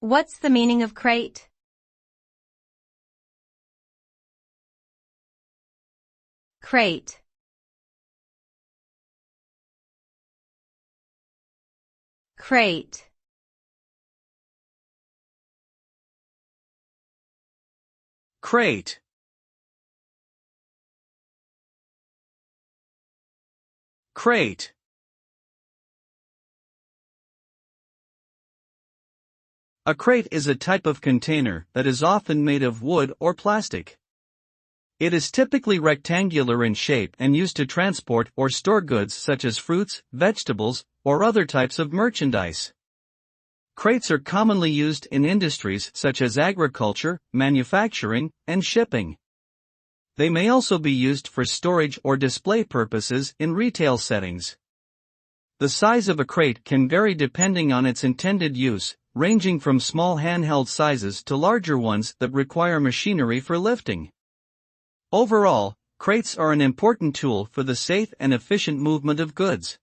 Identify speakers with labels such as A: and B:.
A: What's the meaning of crate? Crate. Crate.
B: Crate. Crate. A crate is a type of container that is often made of wood or plastic. It is typically rectangular in shape and used to transport or store goods such as fruits, vegetables, or other types of merchandise. Crates are commonly used in industries such as agriculture, manufacturing, and shipping. They may also be used for storage or display purposes in retail settings. The size of a crate can vary depending on its intended use, ranging from small handheld sizes to larger ones that require machinery for lifting. Overall, crates are an important tool for the safe and efficient movement of goods.